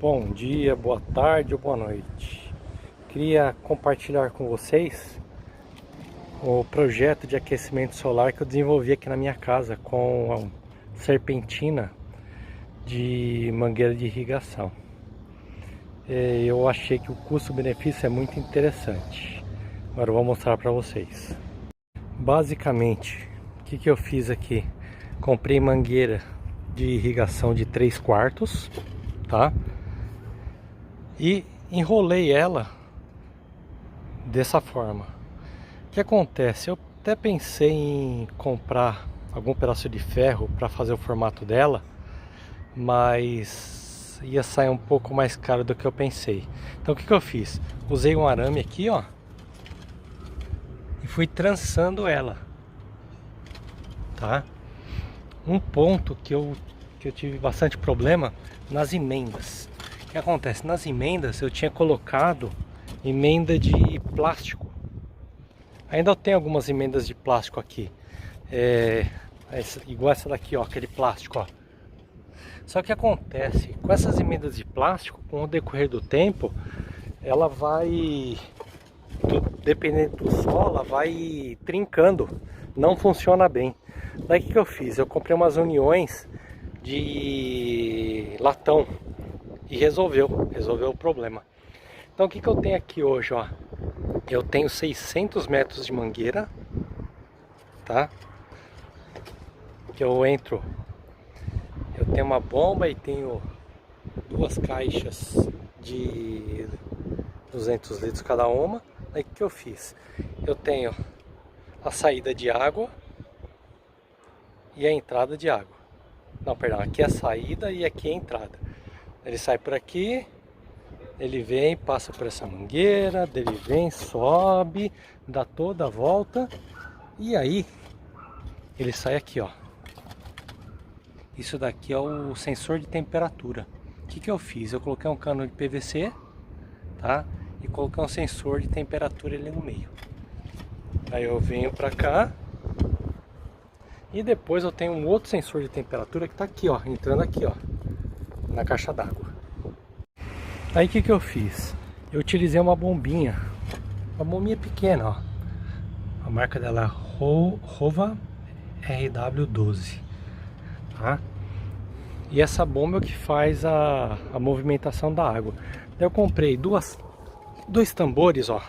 Bom dia, boa tarde ou boa noite. Queria compartilhar com vocês o projeto de aquecimento solar que eu desenvolvi aqui na minha casa com a serpentina de mangueira de irrigação. Eu achei que o custo-benefício é muito interessante. Agora eu vou mostrar para vocês. Basicamente, o que eu fiz aqui? Comprei mangueira de irrigação de 3/4, tá? E enrolei ela dessa forma. O que acontece? Eu até pensei em comprar algum pedaço de ferro para fazer o formato dela, mas ia sair um pouco mais caro do que eu pensei. Então o que eu fiz? Usei um arame aqui, ó, e fui trançando ela, tá? Um ponto que eu tive bastante problema nas emendas. O que acontece? Nas emendas eu tinha colocado emenda de plástico. Ainda eu tenho algumas emendas de plástico aqui. Igual essa daqui, ó, aquele plástico, ó. Só que acontece, com essas emendas de plástico, com o decorrer do tempo, ela vai, dependendo do sol, ela vai trincando. Não funciona bem. Daí o que eu fiz? Eu comprei umas uniões de latão. E resolveu o problema. Então o que eu tenho aqui hoje, ó? Eu tenho 600 metros de mangueira, tá? Que eu tenho uma bomba e tenho duas caixas de 200 litros cada uma. Aí o que eu fiz? Eu tenho a saída de água e a entrada de água. Não, perdão, aqui é a saída e aqui é a entrada. Ele sai por aqui, ele vem, passa por essa mangueira, ele vem, sobe, dá toda a volta e aí ele sai aqui, ó. Isso daqui é o sensor de temperatura. O que eu fiz? Eu coloquei um cano de PVC, tá? E coloquei um sensor de temperatura ali no meio. Aí eu venho pra cá e depois eu tenho um outro sensor de temperatura que tá aqui, ó, entrando aqui, ó, na caixa d'água. Aí o que eu fiz? Eu utilizei uma bombinha pequena, ó. A marca dela é Rova RW12, tá? E essa bomba é o que faz a movimentação da água. Daí eu comprei dois tambores, ó.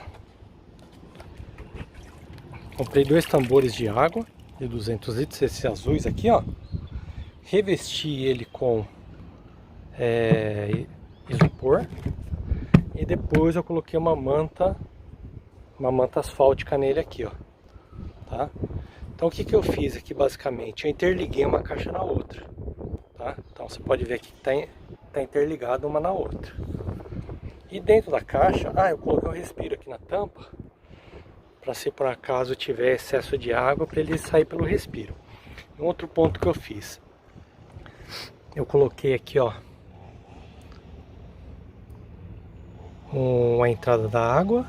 Comprei dois tambores de água de 200 litros, esses azuis aqui, ó. Revesti ele com isopor e depois eu coloquei uma manta asfáltica nele aqui, ó, tá? Então o que eu fiz aqui basicamente? Eu interliguei uma caixa na outra, tá? Então você pode ver aqui que tá interligado uma na outra. E dentro da caixa, eu coloquei um respiro aqui na tampa para se por acaso tiver excesso de água, para ele sair pelo respiro. Um outro ponto que eu fiz, eu coloquei aqui, ó, a entrada da água.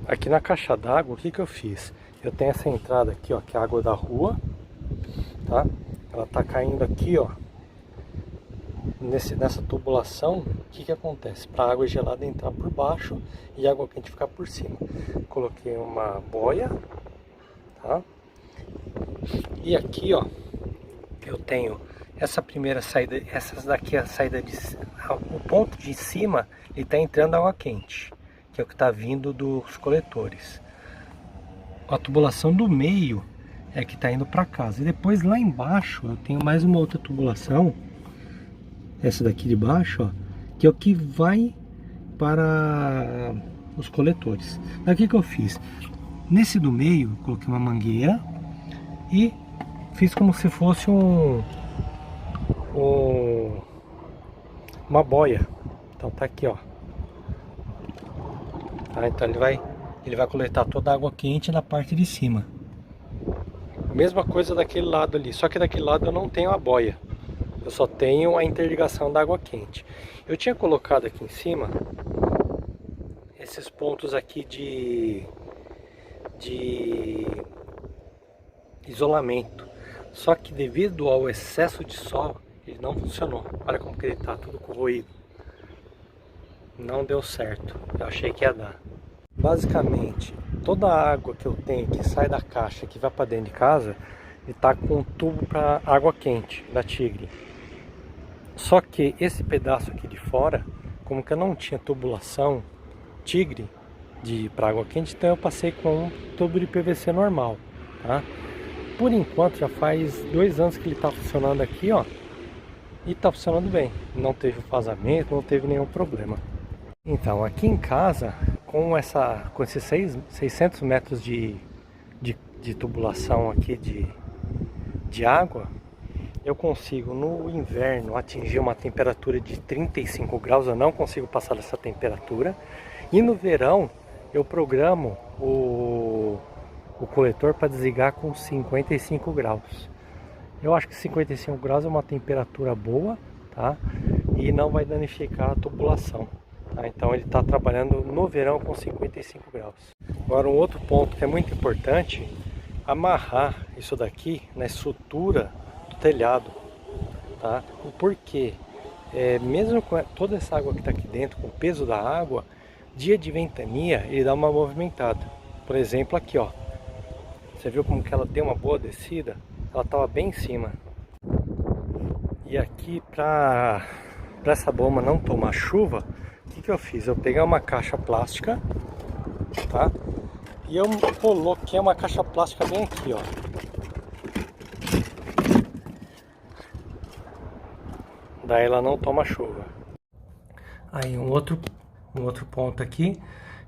Aqui na caixa d'água, o que eu fiz? Eu tenho essa entrada aqui, ó, que é a água da rua, tá? Ela tá caindo aqui, ó, nessa tubulação. O que acontece? Para a água gelada entrar por baixo e a água quente ficar por cima. Coloquei uma boia, tá? E aqui, ó, eu tenho essa primeira saída, essas daqui é a saída o ponto de cima, ele tá entrando água quente, que é o que tá vindo dos coletores. A tubulação do meio é que tá indo para casa. E depois lá embaixo eu tenho mais uma outra tubulação, essa daqui de baixo, ó, que é o que vai para os coletores. Aqui que eu fiz? Nesse do meio, eu coloquei uma mangueira e fiz como se fosse uma boia. Então tá aqui, ó. Tá, então ele vai coletar toda a água quente na parte de cima. Mesma coisa daquele lado ali, só que daquele lado eu não tenho a boia. Eu só tenho a interligação da água quente. Eu tinha colocado aqui em cima esses pontos aqui de isolamento. Só que devido ao excesso de sol, ele não funcionou. Olha como que ele tá, tudo corroído. Não deu certo, eu achei que ia dar. Basicamente, toda a água que eu tenho que sai da caixa, que vai para dentro de casa, ele tá com um tubo para água quente, da Tigre. Só que esse pedaço aqui de fora, como que eu não tinha tubulação Tigre para água quente, então eu passei com um tubo de PVC normal, tá? Por enquanto já faz 2 anos que ele tá funcionando aqui, ó, e tá funcionando bem. Não teve vazamento, não teve nenhum problema. Então, aqui em casa, com esses 600 metros de tubulação aqui de água, eu consigo no inverno atingir uma temperatura de 35 graus, eu não consigo passar dessa temperatura. E no verão eu programo o coletor para desligar com 55 graus. Eu acho que 55 graus é uma temperatura boa, tá? E não vai danificar a tubulação. Tá? Então ele está trabalhando no verão com 55 graus. Agora um outro ponto que é muito importante, amarrar isso daqui na estrutura do telhado, tá? O porquê? Mesmo com toda essa água que está aqui dentro, com o peso da água, dia de ventania ele dá uma movimentada. Por exemplo aqui, ó, você viu como que ela deu uma boa descida? Ela estava bem em cima. E aqui para essa bomba não tomar chuva, o que eu fiz? Eu peguei uma caixa plástica, tá? E eu coloquei uma caixa plástica bem aqui, ó. Daí ela não toma chuva. Aí um outro ponto aqui,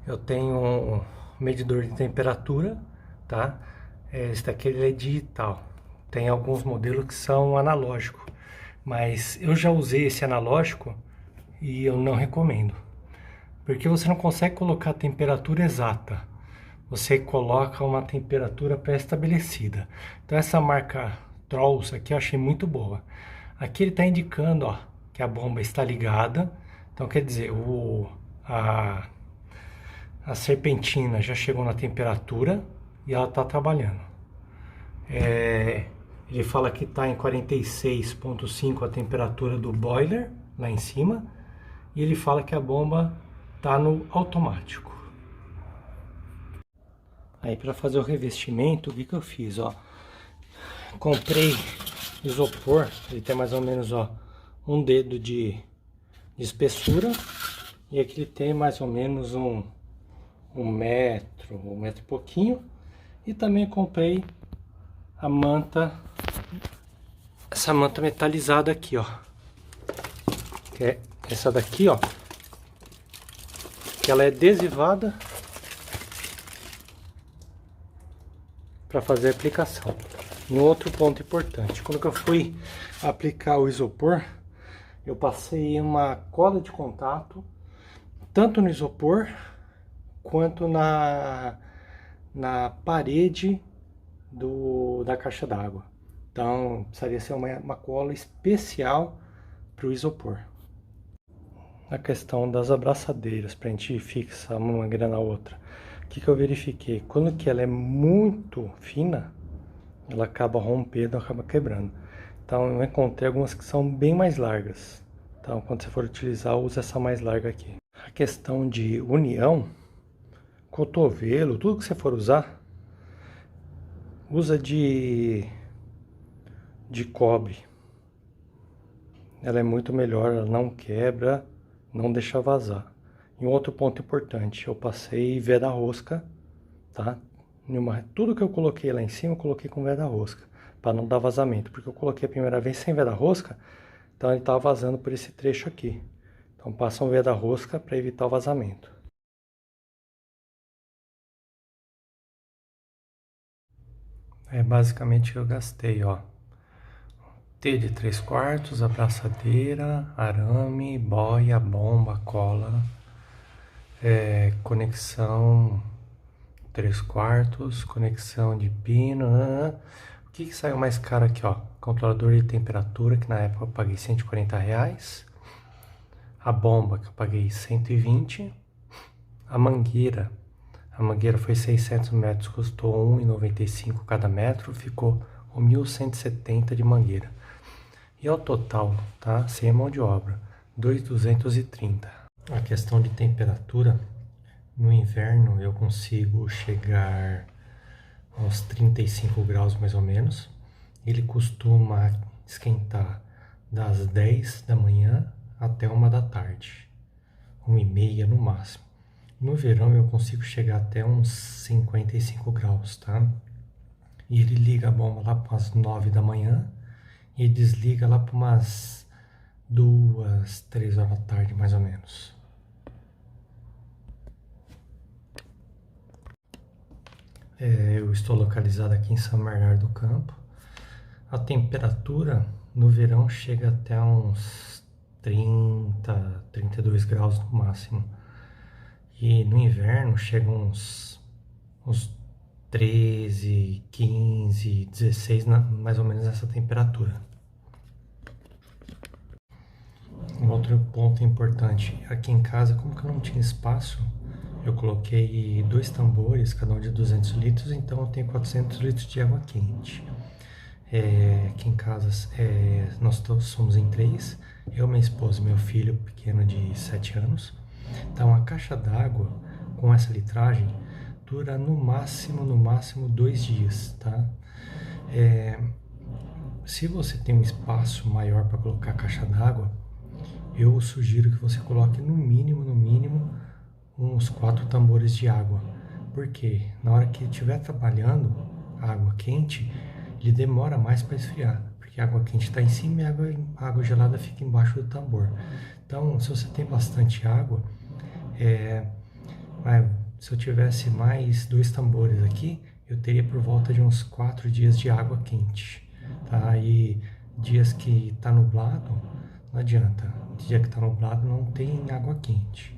eu tenho um medidor de temperatura, tá? Esse daqui ele é digital. Tem alguns modelos que são analógicos, mas eu já usei esse analógico e eu não recomendo. Porque você não consegue colocar a temperatura exata. Você coloca uma temperatura pré-estabelecida. Então essa marca Trolls aqui eu achei muito boa. Aqui ele está indicando, ó, que a bomba está ligada. Então quer dizer, a serpentina já chegou na temperatura e ela está trabalhando. Ele fala que está em 46,5 a temperatura do boiler, lá em cima. E ele fala que a bomba está no automático. Aí para fazer o revestimento, o que eu fiz? Ó, comprei isopor, ele tem mais ou menos, ó, um dedo de espessura. E aqui ele tem mais ou menos um metro e pouquinho. E também comprei a manta, essa manta metalizada aqui, ó. Que é essa daqui, ó. Que ela é adesivada para fazer a aplicação. E um outro ponto importante, quando eu fui aplicar o isopor, eu passei uma cola de contato tanto no isopor quanto na parede da caixa d'água. Então precisaria ser uma cola especial para o isopor. A questão das abraçadeiras, para a gente fixar uma mangueira na outra, o que eu verifiquei? Quando que ela é muito fina, ela acaba rompendo, acaba quebrando. Então eu encontrei algumas que são bem mais largas. Então quando você for utilizar, use essa mais larga aqui. A questão de união, cotovelo, tudo que você for usar, usa de cobre. Ela é muito melhor, ela não quebra, não deixa vazar. E um outro ponto importante, eu passei veda-rosca, tá? Tudo que eu coloquei lá em cima, eu coloquei com veda-rosca, para não dar vazamento. Porque eu coloquei a primeira vez sem veda-rosca, então ele estava vazando por esse trecho aqui. Então passa um veda-rosca para evitar o vazamento. Basicamente eu gastei, ó. T de 3/4, abraçadeira, arame, boia, bomba, cola, conexão 3/4, conexão de pino. O que saiu mais caro aqui, ó? Controlador de temperatura, que na época eu paguei R$140. A bomba, que eu paguei 120. A mangueira foi 600 metros, custou R$1,95 cada metro, ficou ou 1.170 de mangueira. E ao total, tá? Sem mão de obra, 2.230. A questão de temperatura, no inverno eu consigo chegar aos 35 graus mais ou menos. Ele costuma esquentar das 10 da manhã até 1 da tarde, 1h30 no máximo. No verão eu consigo chegar até uns 55 graus, tá? E ele liga a bomba lá para as 9 da manhã e desliga lá para umas 2, 3 horas da tarde, mais ou menos. Eu estou localizado aqui em São Bernardo do Campo. A temperatura no verão chega até uns 30, 32 graus no máximo. E no inverno chega uns 13, 15, 16, mais ou menos essa temperatura. Um outro ponto importante, aqui em casa, como que eu não tinha espaço, eu coloquei 2 tambores, cada um de 200 litros, então eu tenho 400 litros de água quente. Aqui em casa nós somos em 3, eu, minha esposa e meu filho pequeno de 7 anos. Então a caixa d'água com essa litragem dura no máximo 2 dias, tá? Se você tem um espaço maior para colocar a caixa d'água, eu sugiro que você coloque no mínimo uns 4 tambores de água, porque na hora que estiver trabalhando a água quente, ele demora mais para esfriar, porque a água quente está em cima e a água gelada fica embaixo do tambor. Então, se você tem bastante água, se eu tivesse mais 2 tambores aqui, eu teria por volta de uns 4 dias de água quente, tá? E dias que está nublado, não adianta. Dia que está nublado não tem água quente,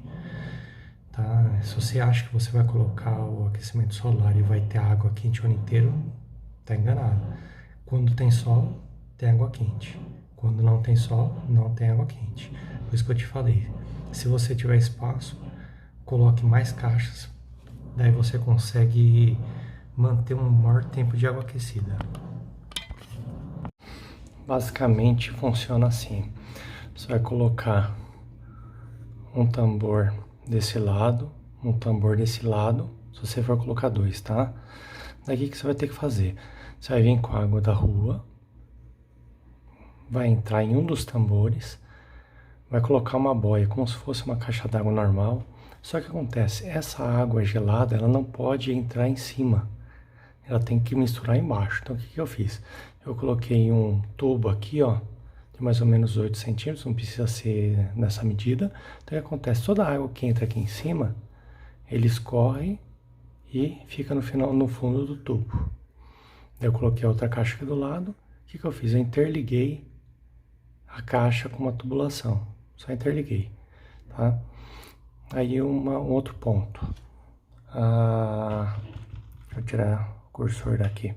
tá? Se você acha que você vai colocar o aquecimento solar e vai ter água quente o ano inteiro, tá enganado. Quando tem sol, tem água quente. Quando não tem sol, não tem água quente. Por isso que eu te falei, se você tiver espaço, coloque mais caixas, daí você consegue manter um maior tempo de água aquecida. Basicamente funciona assim. Você vai colocar um tambor desse lado, um tambor desse lado, se você for colocar 2, tá? Daqui que você vai ter que fazer? Você vai vir com a água da rua, vai entrar em um dos tambores, vai colocar uma boia, como se fosse uma caixa d'água normal. Só que acontece, essa água gelada, ela não pode entrar em cima, ela tem que misturar embaixo. Então o que eu fiz? Eu coloquei um tubo aqui, ó, de mais ou menos 8 centímetros, não precisa ser nessa medida. Então o que acontece? Toda a água que entra aqui em cima, ele escorre e fica no fundo do tubo. Daí eu coloquei a outra caixa aqui do lado. O que eu fiz? Eu interliguei a caixa com uma tubulação, só interliguei, tá? Aí um outro ponto, deixa eu tirar o cursor daqui.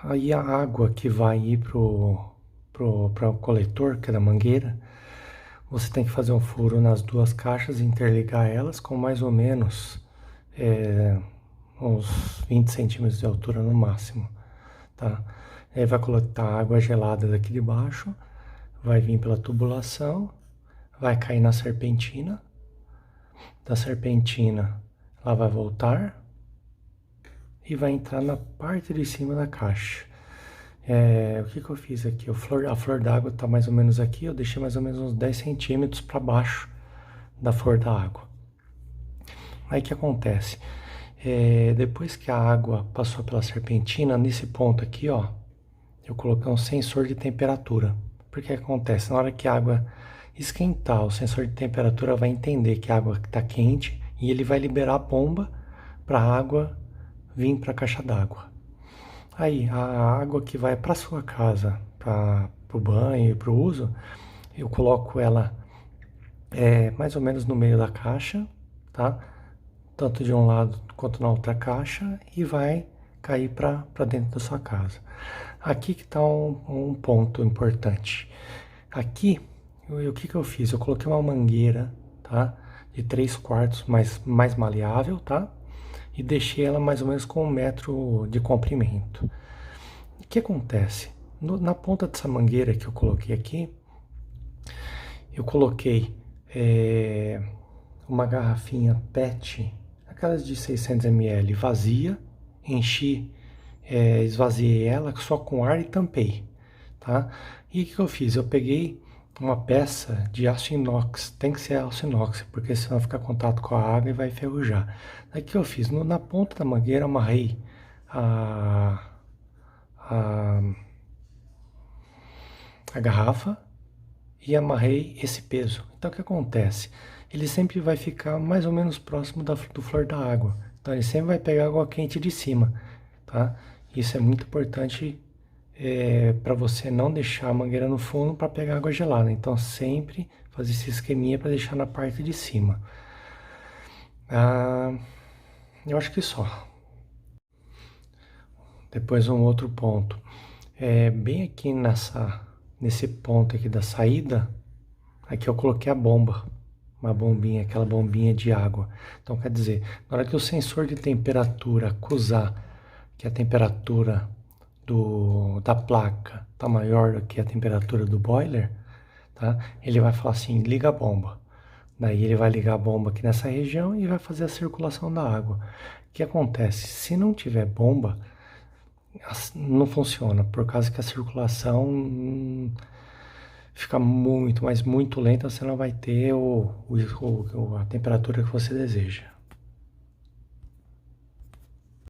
Aí a água que vai ir para o coletor, que é da mangueira, você tem que fazer um furo nas 2 caixas e interligar elas com mais ou menos uns 20 centímetros de altura no máximo, tá? Aí vai coletar água gelada daqui de baixo, vai vir pela tubulação, vai cair na serpentina, da serpentina ela vai voltar e vai entrar na parte de cima da caixa. O que eu fiz aqui? A flor d'água está mais ou menos aqui, eu deixei mais ou menos uns 10 centímetros para baixo da flor da água. Aí o que acontece? Depois que a água passou pela serpentina, nesse ponto aqui, ó, eu coloquei um sensor de temperatura. Porque acontece? Na hora que a água esquentar, o sensor de temperatura vai entender que a água está quente e ele vai liberar a bomba para a água vir para a caixa d'água. Aí, a água que vai para sua casa, para o banho e para o uso, eu coloco ela mais ou menos no meio da caixa, tá? Tanto de um lado quanto na outra caixa, e vai cair para dentro da sua casa. Aqui que está um ponto importante. Aqui, o que eu fiz? Eu coloquei uma mangueira, tá? De 3/4 mais maleável, tá? e deixei ela mais ou menos com 1 metro de comprimento. O que acontece? Na ponta dessa mangueira que eu coloquei aqui, eu coloquei uma garrafinha PET, aquelas de 600 ml vazia, enchi, esvaziei ela só com ar e tampei, tá? E o que eu fiz? Eu peguei uma peça de aço inox, tem que ser aço inox, porque senão fica em contato com a água e vai enferrujar. Aí o que eu fiz? Na ponta da mangueira amarrei a, a, a garrafa e amarrei esse peso. Então o que acontece? Ele sempre vai ficar mais ou menos próximo do flor da água. Então ele sempre vai pegar água quente de cima, tá? Isso é muito importante para você não deixar a mangueira no fundo para pegar água gelada. Então sempre fazer esse esqueminha para deixar na parte de cima. Eu acho que só. Depois um outro ponto. Bem aqui nesse ponto aqui da saída, aqui eu coloquei a bomba. Uma bombinha, aquela bombinha de água. Então quer dizer, na hora que o sensor de temperatura acusar que a temperatura da placa está maior do que a temperatura do boiler, tá? Ele vai falar assim, liga a bomba. Daí ele vai ligar a bomba aqui nessa região e vai fazer a circulação da água. O que acontece? Se não tiver bomba, não funciona, por causa que a circulação fica muito, mas muito lenta, você não vai ter a temperatura que você deseja.